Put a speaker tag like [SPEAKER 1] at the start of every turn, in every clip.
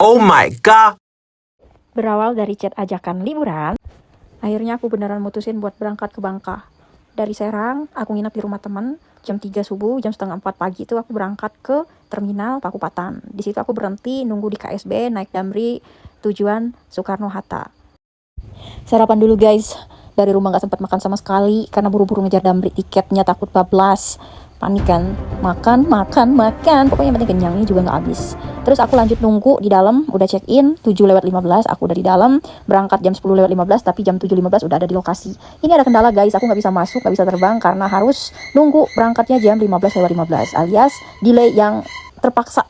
[SPEAKER 1] Oh my god.
[SPEAKER 2] Berawal dari chat ajakan liburan, akhirnya aku beneran mutusin buat berangkat ke Bangka. Dari Serang, aku nginep di rumah teman, jam 3 subuh, jam setengah 4 pagi itu aku berangkat ke terminal Pakupatan. Di situ aku berhenti, nunggu di KSB, naik Damri, tujuan Soekarno-Hatta. Sarapan dulu guys, dari rumah gak sempat makan sama sekali, karena buru-buru ngejar Damri tiketnya, takut bablas. Panik kan, makan, pokoknya yang penting kenyang, ini juga gak habis. Terus aku lanjut nunggu di dalam, udah check in 7:15, aku udah di dalam, berangkat jam 10:15, tapi jam 7:15 udah ada di lokasi. Ini ada kendala guys, aku gak bisa masuk, gak bisa terbang, karena harus nunggu berangkatnya jam 15:15, alias delay yang terpaksa.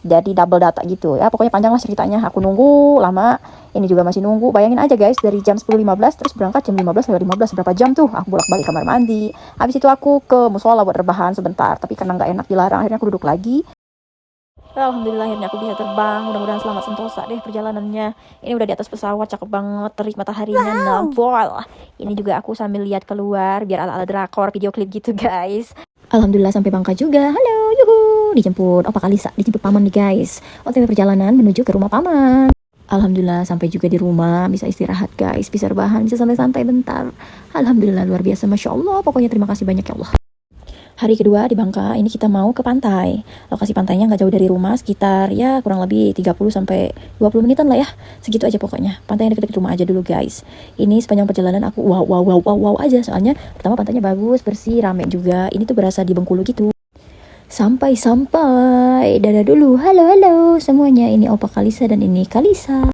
[SPEAKER 2] Jadi double data gitu ya, pokoknya panjang lah ceritanya. Aku nunggu lama, ini juga masih nunggu. Bayangin aja guys, dari jam 10:15 terus berangkat jam 15:15, berapa jam tuh aku bolak-balik kamar mandi. Habis itu aku ke musola buat rebahan sebentar, tapi karena nggak enak dilarang, akhirnya aku duduk lagi. Alhamdulillah akhirnya aku bisa terbang. Mudah-mudahan selamat sentosa deh perjalanannya. Ini udah di atas pesawat, cakep banget, terik mataharinya, nampol. Ini juga aku sambil lihat keluar biar ala-ala drakor video klip gitu guys. Alhamdulillah sampai Bangka juga. Halo, yuhu. Dijemput Opa Kalisa, dijemput paman nih guys. OTW perjalanan menuju ke rumah paman. Alhamdulillah sampai juga di rumah, bisa istirahat guys, bisa rebahan, bisa santai-santai bentar. Alhamdulillah luar biasa, Masya Allah. Pokoknya terima kasih banyak ya Allah. Hari kedua di Bangka, ini kita mau ke pantai. Lokasi pantainya nggak jauh dari rumah, sekitar ya kurang lebih 30-20 menitan lah ya. Segitu aja pokoknya. Pantai yang deket-deket rumah aja dulu guys. Ini sepanjang perjalanan aku wow aja. Soalnya pertama pantainya bagus, bersih, rame juga. Ini tuh berasa di Bengkulu gitu. Sampai. Dadah dulu. Halo semuanya. Ini Opa Kalisa dan ini Kalisa.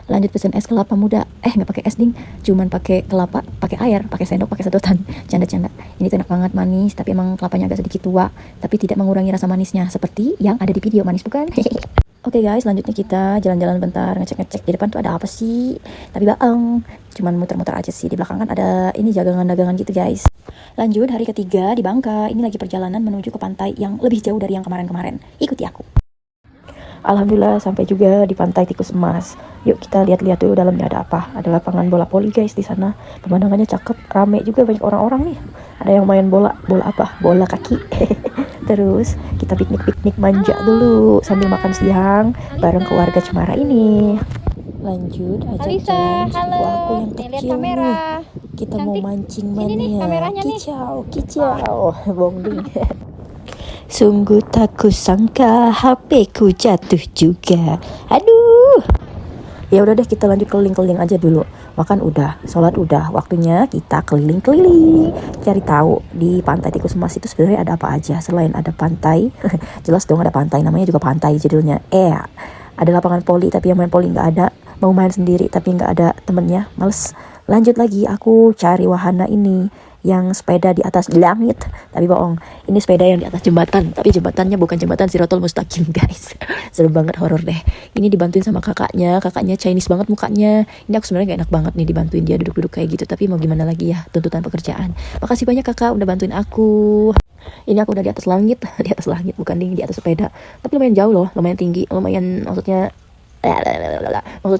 [SPEAKER 2] Lanjut pesen es kelapa muda, nggak pakai es ding, cuman pakai kelapa, pakai air, pakai sendok, pakai sedotan. Canda. Ini tuh enak banget, manis, tapi emang kelapanya agak sedikit tua, tapi tidak mengurangi rasa manisnya seperti yang ada di video, manis bukan? Oke guys, lanjutnya kita jalan-jalan bentar, ngecek di depan tuh ada apa sih, tapi baeng, cuman muter-muter aja sih. Di belakang kan ada ini dagangan-dagangan gitu guys. Lanjut hari ketiga di Bangka, ini lagi perjalanan menuju ke pantai yang lebih jauh dari yang kemarin-kemarin. Ikuti aku. Alhamdulillah sampai juga di Pantai Tikus Emas. Yuk kita lihat-lihat dulu dalamnya ada apa. Ada lapangan bola voli guys di sana. Pemandangannya cakep, rame juga, banyak orang-orang nih. Ada yang main bola apa? Bola kaki. Terus kita piknik manja dulu sambil makan siang bareng keluarga Cemara ini. Lanjut ajak jalan sepupu aku yang kecil nih. Kita mau mancing mania. Kicau. Bonding. Sungguh tak kusangka HP ku jatuh juga. Aduh. Ya udah deh, kita lanjut keliling-keliling aja dulu. Makan udah, sholat udah, waktunya kita keliling-keliling. Cari tahu di Pantai Tikus Emas itu sebenarnya ada apa aja selain ada pantai. Jelas dong ada pantai, namanya juga pantai judulnya. Ada lapangan voli tapi yang main voli nggak ada. Mau main sendiri tapi nggak ada temennya, males. Lanjut lagi, aku cari wahana ini yang sepeda di atas langit, tapi bohong, ini sepeda yang di atas jembatan, tapi jembatannya bukan jembatan Siratul Mustaqim guys. Seru banget, horor deh. Ini dibantuin sama kakaknya Chinese banget mukanya. Ini aku sebenarnya gak enak banget nih dibantuin dia duduk-duduk kayak gitu, tapi mau gimana lagi ya, tuntutan pekerjaan. Makasih banyak kakak udah bantuin aku. Ini aku udah di atas langit, bukan di atas sepeda, tapi lumayan jauh loh, lumayan tinggi, maksudnya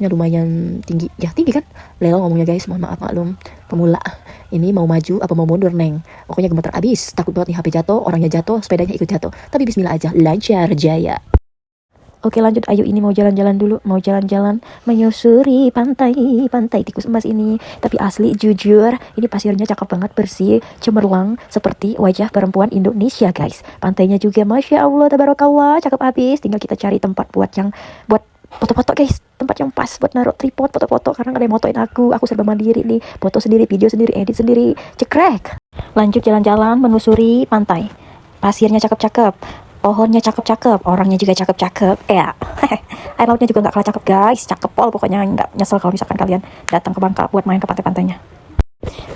[SPEAKER 2] lumayan tinggi kan. Lelo ngomongnya guys, mohon maaf maklum, pemula. Ini mau maju apa mau mundur neng, pokoknya gemeter abis, takut banget nih HP jatuh, orangnya jatuh, sepedanya ikut jatuh, tapi bismillah aja, lancar jaya. Oke lanjut, ayo ini mau jalan-jalan dulu, menyusuri pantai Tikus Emas ini. Tapi asli jujur, ini pasirnya cakep banget, bersih, cemerlang seperti wajah perempuan Indonesia guys. Pantainya juga Masya Allah, tabarakallah, cakep abis. Tinggal kita cari tempat buat foto-foto guys, tempat yang pas buat naruh tripod foto-foto, karena gak ada yang motoin aku serba mandiri nih, foto sendiri, video sendiri, edit sendiri, cekrek. Lanjut jalan-jalan menyusuri pantai, pasirnya cakep-cakep, pohonnya cakep-cakep, orangnya juga cakep-cakep ya. Air lautnya juga gak kalah cakep guys, cakep pol, pokoknya gak nyesel kalau misalkan kalian datang ke Bangka buat main ke pantai-pantainya.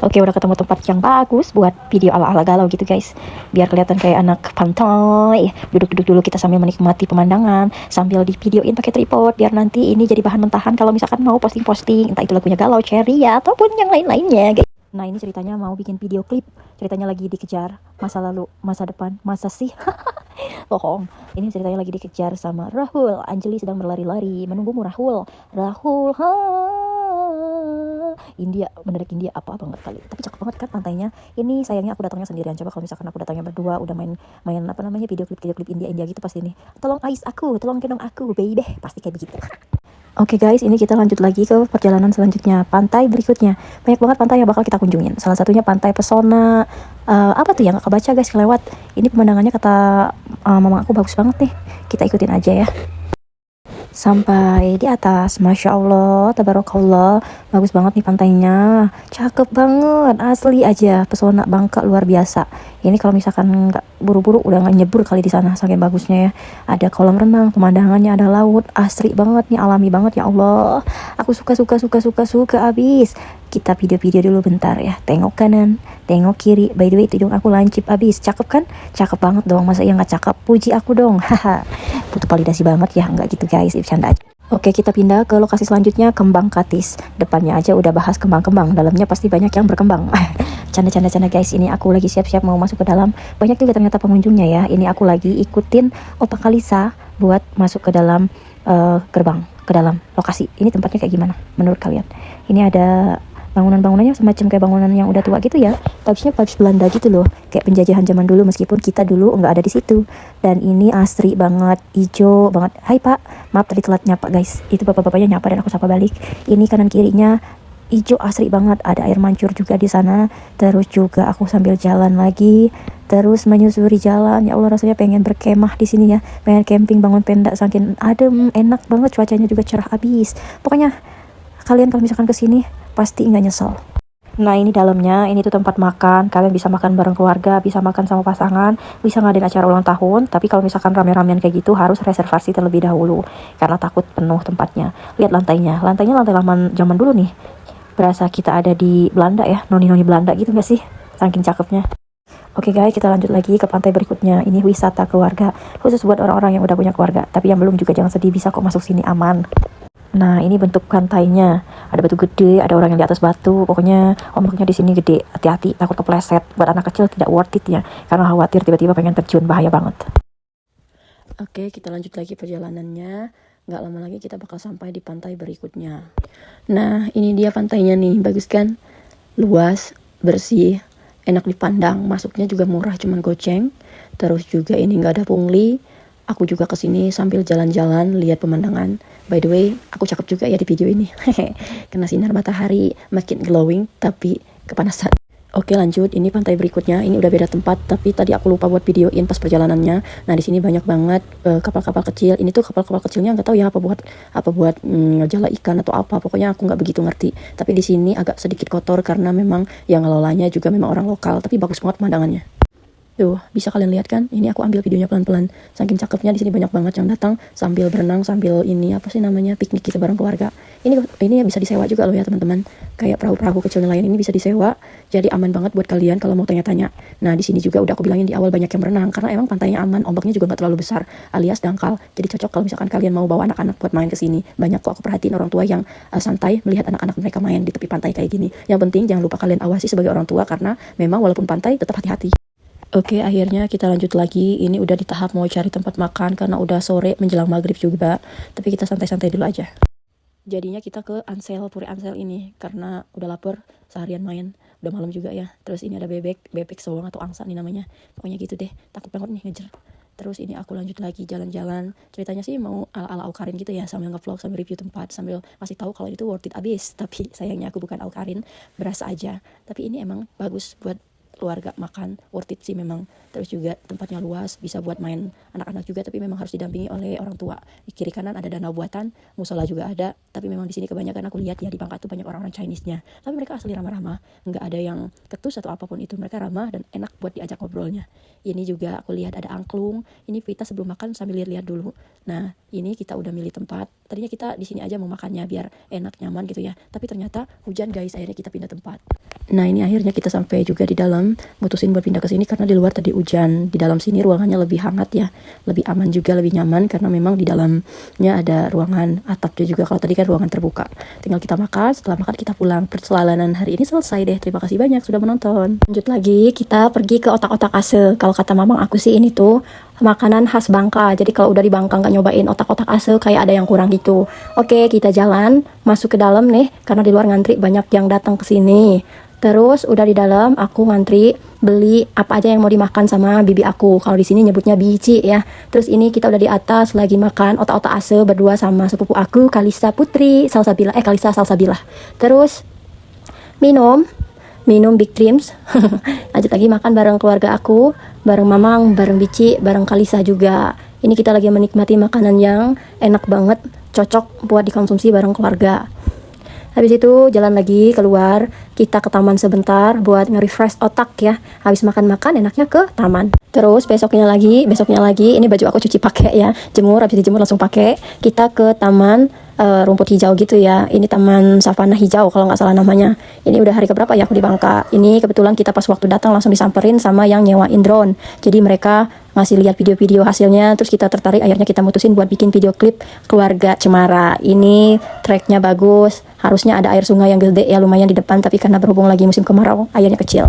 [SPEAKER 2] Oke, udah ketemu tempat yang bagus buat video ala-ala galau gitu guys, biar kelihatan kayak anak pantai. Duduk-duduk dulu kita sambil menikmati pemandangan, sambil di videoin pakai tripod, biar nanti ini jadi bahan mentahan kalau misalkan mau posting-posting, entah itu lagunya galau, cherry ya, ataupun yang lain-lainnya guys. Nah ini ceritanya mau bikin video klip, ceritanya lagi dikejar masa lalu, masa depan, masa sih bohong. Ini ceritanya lagi dikejar sama Rahul. Anjali sedang berlari-lari menunggumu Rahul. India, mendadak India apa banget kali. Tapi cakep banget kan pantainya. Ini sayangnya aku datangnya sendirian. Coba kalau misalkan aku datangnya berdua, udah main apa namanya, video klip India gitu pasti nih. Tolong ais aku, tolong gendong aku, baby. Pasti kayak begitu. Oke guys, ini kita lanjut lagi ke perjalanan selanjutnya, pantai berikutnya. Banyak banget pantai yang bakal kita kunjungin. Salah satunya Pantai Pesona. Apa tuh yang gak kebaca guys, kelewat. Ini pemandangannya kata mama aku bagus banget nih. Kita ikutin aja ya. Sampai di atas, Masya Allah, tabarakallah, bagus banget nih pantainya, cakep banget, asli aja, pesona Bangka luar biasa. Ini kalau misalkan nggak buru-buru udah nggak nyebur kali di sana, saking bagusnya ya. Ada kolam renang, pemandangannya ada laut, asri banget nih, alami banget ya Allah. Aku suka abis. Kita video-video dulu bentar ya. Tengok kanan, tengok kiri. By the way, hidung aku lancip abis. Cakep kan? Cakep banget dong. Masa yang nggak cakep? Puji aku dong. Haha. Butuh validasi banget ya. Nggak gitu guys. Bercanda aja. Oke, kita pindah ke lokasi selanjutnya, Kembang Katis. Depannya aja udah bahas kembang-kembang. Dalamnya pasti banyak yang berkembang. Canda guys. Ini aku lagi siap-siap mau masuk ke dalam. Banyak juga ternyata pengunjungnya ya. Ini aku lagi ikutin Opa Kalisa buat masuk ke dalam gerbang, ke dalam lokasi. Ini tempatnya kayak gimana menurut kalian? Ini ada bangunan-bangunannya semacam kayak bangunan yang udah tua gitu ya. Vibes-nya vibes Belanda gitu loh. Kayak penjajahan zaman dulu, meskipun kita dulu nggak ada di situ. Dan ini asri banget, hijau banget. Hai Pak, maaf tadi telat nyapa guys. Itu bapak-bapaknya nyapa dan aku sapa balik. Ini kanan kirinya hijau asri banget. Ada air mancur juga di sana. Terus juga aku sambil jalan lagi, terus menyusuri jalan. Ya Allah, rasanya pengen berkemah di sini ya. Pengen camping, bangun tenda, saking adem, enak banget, cuacanya juga cerah abis. Pokoknya kalian kalau misalkan kesini pasti nggak nyesel. Nah, ini dalamnya, ini tuh tempat makan. Kalian bisa makan bareng keluarga, bisa makan sama pasangan, bisa ngadain acara ulang tahun. Tapi kalau misalkan rame-ramean kayak gitu harus reservasi terlebih dahulu karena takut penuh tempatnya. Lihat lantainya lantai lama zaman dulu nih. Berasa kita ada di Belanda ya, noni-noni Belanda gitu nggak sih? Saking cakepnya. Oke guys, kita lanjut lagi ke pantai berikutnya. Ini wisata keluarga, khusus buat orang-orang yang udah punya keluarga. Tapi yang belum juga jangan sedih, bisa kok masuk sini, aman. Nah, ini bentuk pantainya. Ada batu gede, ada orang yang di atas batu. Pokoknya ombaknya di sini gede. Hati-hati, takut kepleset. Buat anak kecil tidak worth it ya, karena khawatir tiba-tiba pengen terjun, bahaya banget. Oke, kita lanjut lagi perjalanannya. Nggak lama lagi kita bakal sampai di pantai berikutnya. Nah, ini dia pantainya nih, bagus kan? Luas, bersih, enak dipandang. Masuknya juga murah, cuman goceng. Terus juga ini nggak ada pungli. Aku juga kesini sambil jalan-jalan, lihat pemandangan. By the way, aku cakep juga ya di video ini. Kena sinar matahari, makin glowing, tapi kepanasan. Oke, lanjut. Ini pantai berikutnya. Ini udah beda tempat, tapi tadi aku lupa buat videoin pas perjalanannya. Nah, di sini banyak banget kapal-kapal kecil. Ini tuh kapal-kapal kecilnya nggak tahu ya apa buat ngejala ikan atau apa. Pokoknya aku nggak begitu ngerti. Tapi di sini agak sedikit kotor karena memang yang ngelolanya juga memang orang lokal. Tapi bagus banget pemandangannya. Tuh, bisa kalian lihat kan? Ini aku ambil videonya pelan-pelan. Saking cakepnya, di sini banyak banget yang datang sambil berenang, sambil ini apa sih namanya, piknik kita bareng keluarga. Ini bisa disewa juga loh ya teman-teman. Kayak perahu-perahu kecil nelayan ini bisa disewa. Jadi aman banget buat kalian kalau mau tanya-tanya. Nah, di sini juga udah aku bilangin di awal banyak yang berenang karena emang pantainya aman, ombaknya juga nggak terlalu besar, alias dangkal. Jadi cocok kalau misalkan kalian mau bawa anak-anak buat main ke sini. Banyak kok aku perhatiin orang tua yang santai melihat anak-anak mereka main di tepi pantai kayak gini. Yang penting jangan lupa kalian awasi sebagai orang tua karena memang walaupun pantai tetap hati-hati. Oke, akhirnya kita lanjut lagi. Ini udah di tahap mau cari tempat makan karena udah sore menjelang maghrib juga. Tapi kita santai-santai dulu aja. Jadinya kita ke Puri Ansel ini karena udah lapar seharian main. Udah malam juga ya. Terus ini ada bebek sowong atau angsa nih namanya. Pokoknya gitu deh. Takut banget nih ngejer. Terus ini aku lanjut lagi jalan-jalan. Ceritanya sih mau ala-ala Aukarin gitu ya, sambil nge-vlog, sambil review tempat, sambil masih tahu kalau itu worth it abis. Tapi sayangnya aku bukan Aukarin, berasa aja. Tapi ini emang bagus buat keluarga makan, worth it sih memang. Terus juga tempatnya luas, bisa buat main anak-anak juga, tapi memang harus didampingi oleh orang tua. Di kiri kanan ada danau buatan, musola juga ada, tapi memang di sini kebanyakan aku lihat ya di Bangka tuh banyak orang-orang Chinese-nya. Tapi mereka asli ramah-ramah, nggak ada yang ketus atau apapun itu. Mereka ramah dan enak buat diajak ngobrolnya. Ini juga aku lihat ada angklung. Ini kita sebelum makan sambil lihat-lihat dulu. Nah, ini kita udah milih tempat. Tadinya kita di sini aja mau makannya biar enak nyaman gitu ya. Tapi ternyata hujan guys, akhirnya kita pindah tempat. Nah, ini akhirnya kita sampai juga di dalam, mutusin buat pindah ke sini karena di luar tadi hujan. Di dalam sini ruangannya lebih hangat ya, lebih aman juga, lebih nyaman karena memang di dalamnya ada ruangan atapnya juga. Kalau tadi kan ruangan terbuka. Tinggal kita makan, setelah makan kita pulang. Perjalanan hari ini selesai deh. Terima kasih banyak sudah menonton. Lanjut lagi, kita pergi ke otak-otak ase. Kalau kata mamang aku sih ini tuh makanan khas Bangka. Jadi kalau udah di Bangka nggak nyobain otak-otak ase kayak ada yang kurang gitu. Oke, kita jalan masuk ke dalam nih karena di luar ngantri banyak yang datang ke sini. Terus udah di dalam aku ngantri beli apa aja yang mau dimakan sama bibi aku. Kalau di sini nyebutnya bici ya. Terus ini kita udah di atas lagi makan otak-otak ase berdua sama sepupu aku Kalisa Putri Salsabila Kalisa Salsabila. Terus minum Big Dreams. Lanjut lagi makan bareng keluarga aku, bareng Mamang, bareng Bici, bareng Kalisa juga. Ini kita lagi menikmati makanan yang enak banget, cocok buat dikonsumsi bareng keluarga. Habis itu jalan lagi keluar, kita ke taman sebentar buat nge-refresh otak ya. Habis makan-makan enaknya ke taman. Terus besoknya lagi, ini baju aku cuci pakai ya, jemur, habis dijemur langsung pakai. Kita ke taman rumput hijau gitu ya. Ini taman savana hijau kalau nggak salah namanya. Ini udah hari keberapa ya aku di Bangka. Ini kebetulan kita pas waktu datang langsung disamperin sama yang nyewain drone. Jadi mereka ngasih lihat video-video hasilnya, terus kita tertarik, akhirnya kita mutusin buat bikin video klip keluarga Cemara. Ini tracknya bagus, harusnya ada air sungai yang gede ya lumayan di depan, tapi karena berhubung lagi musim kemarau airnya kecil.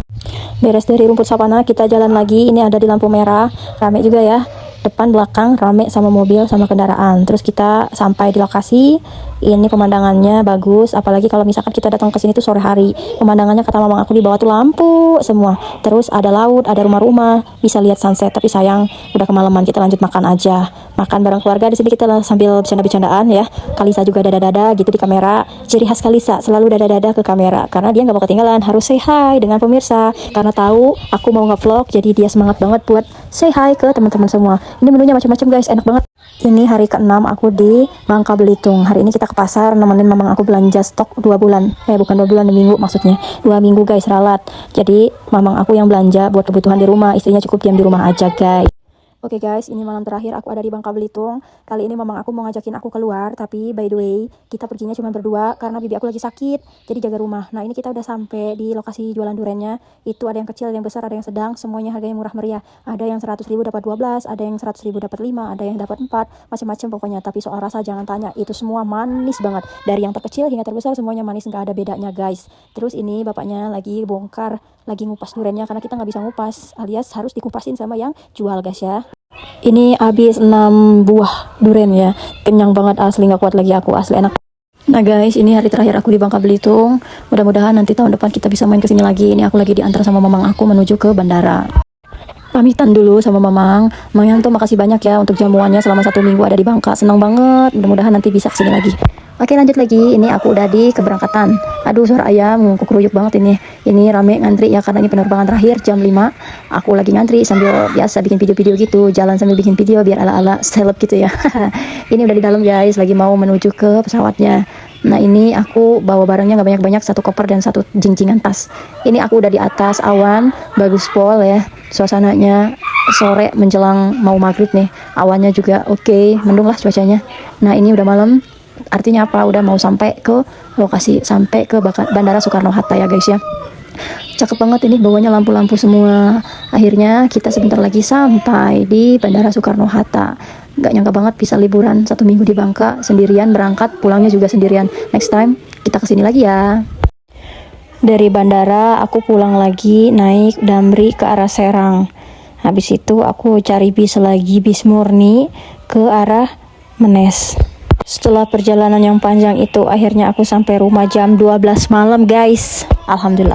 [SPEAKER 2] Beres dari rumput savana kita jalan lagi. Ini ada di lampu merah, rame juga ya, depan belakang rame sama mobil sama kendaraan. Terus kita sampai di lokasi. Ini pemandangannya bagus, apalagi kalau misalkan kita datang ke sini tuh sore hari. Pemandangannya kata mamang aku di bawah tuh lampu semua. Terus ada laut, ada rumah-rumah, bisa lihat sunset. Tapi sayang udah kemalaman, kita lanjut makan aja. Makan bareng keluarga di sini kita sambil bercanda-bercandaan ya. Kalisa juga dada-dada gitu di kamera. Ciri khas Kalisa selalu dada-dada ke kamera karena dia nggak mau ketinggalan, harus say hi dengan pemirsa. Karena tahu aku mau nge-vlog, jadi dia semangat banget buat say hi ke teman-teman semua. Ini menunya macam-macam guys, enak banget. Ini hari ke-6 aku di Bangka Belitung. Hari ini kita ke pasar nemenin mamang aku belanja stok 2 bulan. Bukan 2 bulan, 2 minggu maksudnya. 2 minggu guys, ralat. Jadi mamang aku yang belanja buat kebutuhan di rumah, istrinya cukup diam di rumah aja guys. Oke guys, ini malam terakhir aku ada di Bangka Belitung. Kali ini mamang aku mau ngajakin aku keluar, tapi by the way, kita perginya cuma berdua karena bibi aku lagi sakit, jadi jaga rumah. Nah ini kita udah sampai di lokasi jualan durennya. Itu ada yang kecil, ada yang besar, ada yang sedang, semuanya harganya murah meriah. Ada yang 100.000 dapat 12, ada yang 100.000 dapat 5, ada yang dapat 4, macam-macam pokoknya. Tapi soal rasa jangan tanya, itu semua manis banget. Dari yang terkecil hingga terbesar semuanya manis, nggak ada bedanya guys. Terus ini bapaknya lagi bongkar, lagi ngupas durennya karena kita nggak bisa ngupas, alias harus dikupasin sama yang jual guys ya. Ini habis 6 buah duren ya, kenyang banget asli, nggak kuat lagi aku, asli enak. Nah guys, ini hari terakhir aku di Bangka Belitung. Mudah-mudahan nanti tahun depan kita bisa main kesini lagi. Ini aku lagi diantar sama mamang aku menuju ke bandara. Pamitan dulu sama mamang. Mamang tuh makasih banyak ya untuk jamuannya selama 1 minggu ada di Bangka. Senang banget, mudah-mudahan nanti bisa kesini lagi. Oke lanjut lagi, ini aku udah di keberangkatan. Aduh suara ayam kukruyuk banget ini. Ini rame ngantri ya karena ini penerbangan terakhir jam 5. Aku lagi ngantri sambil biasa bikin video-video gitu. Jalan sambil bikin video biar ala-ala seleb gitu ya. Ini udah di dalam guys, lagi mau menuju ke pesawatnya. Nah ini aku bawa barangnya nggak banyak-banyak, 1 koper dan 1 jingcingan tas. Ini aku udah di atas awan, bagus pol ya. Suasananya sore menjelang mau maghrib nih. Awannya juga oke, mendung lah cuacanya. Nah ini udah malam. Artinya apa? Udah mau sampai ke lokasi, sampai ke Bandara Soekarno-Hatta ya guys ya. Cakep banget ini, bawahnya lampu-lampu semua. Akhirnya kita sebentar lagi sampai di Bandara Soekarno-Hatta. Gak nyangka banget bisa liburan 1 minggu di Bangka, sendirian berangkat, pulangnya juga sendirian. Next time kita kesini lagi ya. Dari bandara aku pulang lagi naik Damri ke arah Serang. Habis itu aku cari bis lagi, bis murni ke arah Menes. Setelah perjalanan yang panjang itu akhirnya aku sampai rumah jam 12 malam guys. Alhamdulillah.